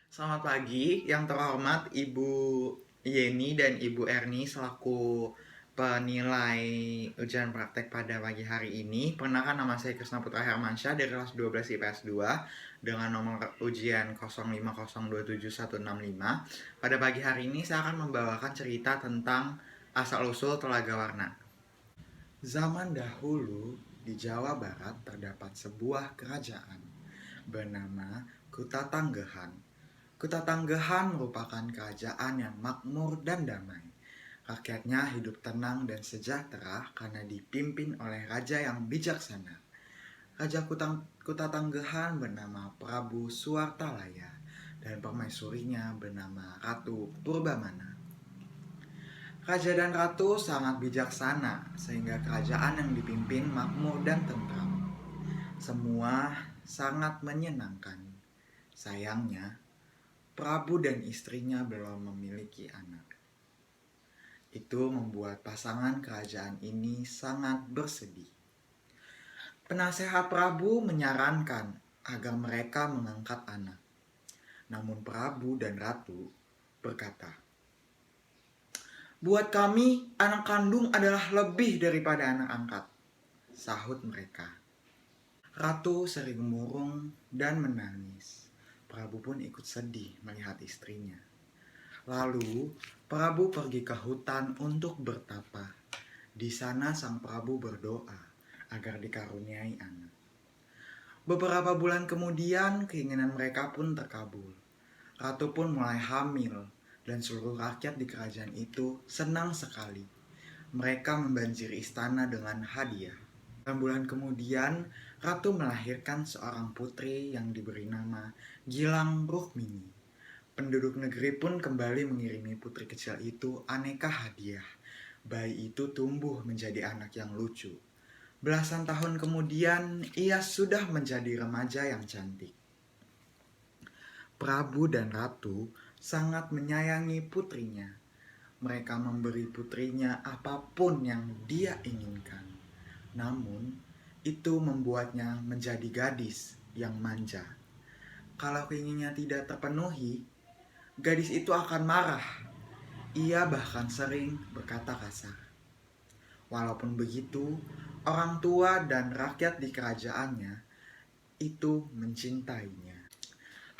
Selamat pagi, yang terhormat Ibu Yeni dan Ibu Erni selaku penilai ujian praktek pada pagi hari ini. Perkenalkan, nama saya Krisna Putra Hermansyah dari kelas 12 IPS 2 dengan nomor ujian 05027165. Pada pagi hari ini saya akan membawakan cerita tentang asal-usul Telaga Warna. Zaman dahulu di Jawa Barat terdapat sebuah kerajaan bernama Kutatanggehan. Kutatanggehan merupakan kerajaan yang makmur dan damai. Rakyatnya hidup tenang dan sejahtera karena dipimpin oleh raja yang bijaksana. Raja Kutatanggehan bernama Prabu Suartalaya dan permaisurinya bernama Ratu Purbamana. Raja dan ratu sangat bijaksana sehingga kerajaan yang dipimpin makmur dan tentram. Semua sangat menyenangkan. Sayangnya, Prabu dan istrinya belum memiliki anak. Itu membuat pasangan kerajaan ini sangat bersedih. Penasehat Prabu menyarankan agar mereka mengangkat anak. Namun Prabu dan Ratu berkata, "Buat kami, anak kandung adalah lebih daripada anak angkat," sahut mereka. Ratu sering murung dan menangis. Prabu pun ikut sedih melihat istrinya. Lalu, Prabu pergi ke hutan untuk bertapa. Di sana sang Prabu berdoa agar dikaruniai anak. Beberapa bulan kemudian, keinginan mereka pun terkabul. Ratu pun mulai hamil, dan seluruh rakyat di kerajaan itu senang sekali. Mereka membanjiri istana dengan hadiah. 6 bulan kemudian, Ratu melahirkan seorang putri yang diberi nama Gilang Rukmini. Penduduk negeri pun kembali mengirimi putri kecil itu aneka hadiah. Bayi itu tumbuh menjadi anak yang lucu. Belasan tahun kemudian, ia sudah menjadi remaja yang cantik. Prabu dan Ratu sangat menyayangi putrinya. Mereka memberi putrinya apapun yang dia inginkan. Namun, itu membuatnya menjadi gadis yang manja. Kalau keinginannya tidak terpenuhi, gadis itu akan marah. Ia bahkan sering berkata kasar. Walaupun begitu, orang tua dan rakyat di kerajaannya itu mencintainya.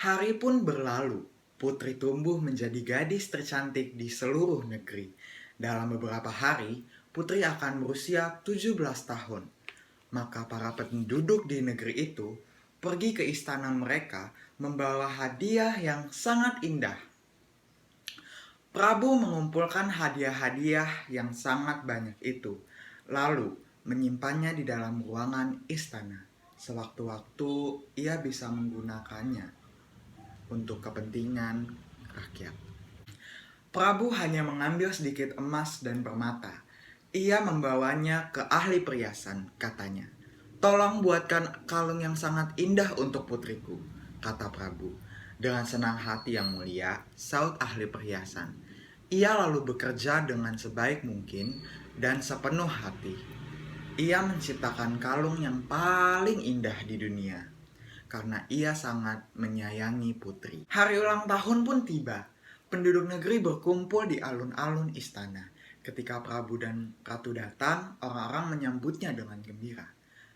Hari pun berlalu. Putri tumbuh menjadi gadis tercantik di seluruh negeri. Dalam beberapa hari, putri akan berusia 17 tahun. Maka para penduduk di negeri itu pergi ke istana mereka membawa hadiah yang sangat indah. Prabu mengumpulkan hadiah-hadiah yang sangat banyak itu, lalu menyimpannya di dalam ruangan istana. Sewaktu-waktu ia bisa menggunakannya untuk kepentingan rakyat. Prabu hanya mengambil sedikit emas dan permata. Ia membawanya ke ahli perhiasan, katanya. "Tolong buatkan kalung yang sangat indah untuk putriku," kata Prabu. Dengan senang hati yang mulia, saut ahli perhiasan. Ia lalu bekerja dengan sebaik mungkin dan sepenuh hati. Ia menciptakan kalung yang paling indah di dunia, karena ia sangat menyayangi putri. Hari ulang tahun pun tiba. Penduduk negeri berkumpul di alun-alun istana. Ketika Prabu dan Ratu datang, orang-orang menyambutnya dengan gembira.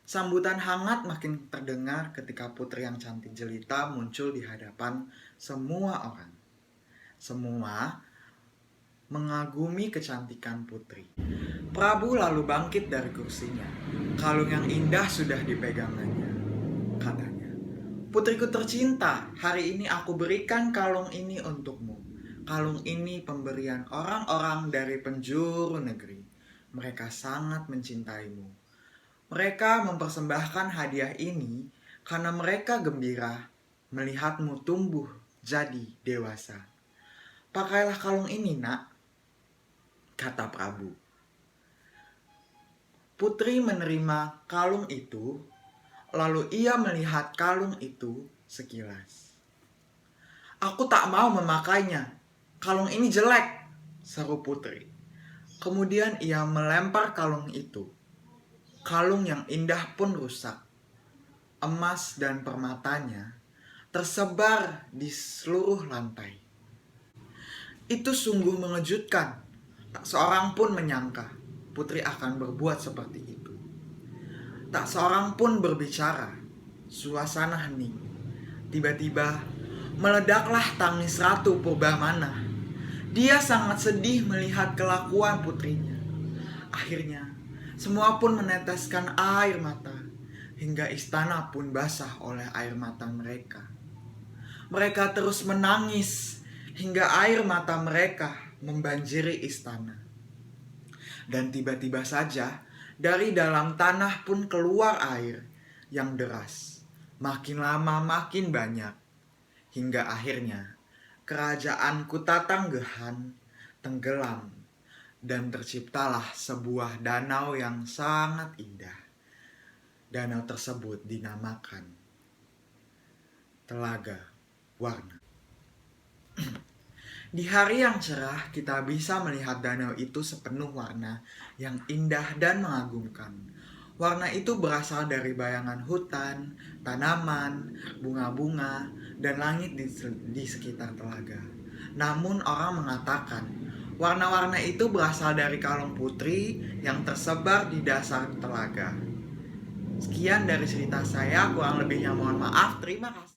Sambutan hangat makin terdengar ketika putri yang cantik jelita muncul di hadapan semua orang. Semua mengagumi kecantikan putri. Prabu lalu bangkit dari kursinya. Kalung yang indah sudah dipegangnya, katanya. "Putriku tercinta, hari ini aku berikan kalung ini untukmu. Kalung ini pemberian orang-orang dari penjuru negeri. Mereka sangat mencintaimu. Mereka mempersembahkan hadiah ini karena mereka gembira melihatmu tumbuh jadi dewasa. Pakailah kalung ini, nak," kata Prabu. Putri menerima kalung itu, lalu ia melihat kalung itu sekilas. "Aku tak mau memakainya. Kalung ini jelek," seru putri. Kemudian ia melempar kalung itu. Kalung yang indah pun rusak. Emas dan permatanya tersebar di seluruh lantai. Itu sungguh mengejutkan. Tak seorang pun menyangka putri akan berbuat seperti itu. Tak seorang pun berbicara. Suasana hening. Tiba-tiba meledaklah tangis Ratu Purbamana. Dia sangat sedih melihat kelakuan putrinya. Akhirnya, semua pun meneteskan air mata, hingga istana pun basah oleh air mata mereka. Mereka terus menangis, hingga air mata mereka membanjiri istana. Dan tiba-tiba saja, dari dalam tanah pun keluar air yang deras. Makin lama makin banyak, hingga akhirnya kerajaan Kutatanggehan tenggelam. Dan terciptalah sebuah danau yang sangat indah. Danau tersebut dinamakan Telaga Warna. Di hari yang cerah, kita bisa melihat danau itu sepenuh warna yang indah dan mengagumkan. Warna itu berasal dari bayangan hutan, tanaman, bunga-bunga, dan langit di sekitar telaga. Namun orang mengatakan warna-warna itu berasal dari kalung putri yang tersebar di dasar telaga. Sekian dari cerita saya, kurang lebihnya mohon maaf. Terima kasih.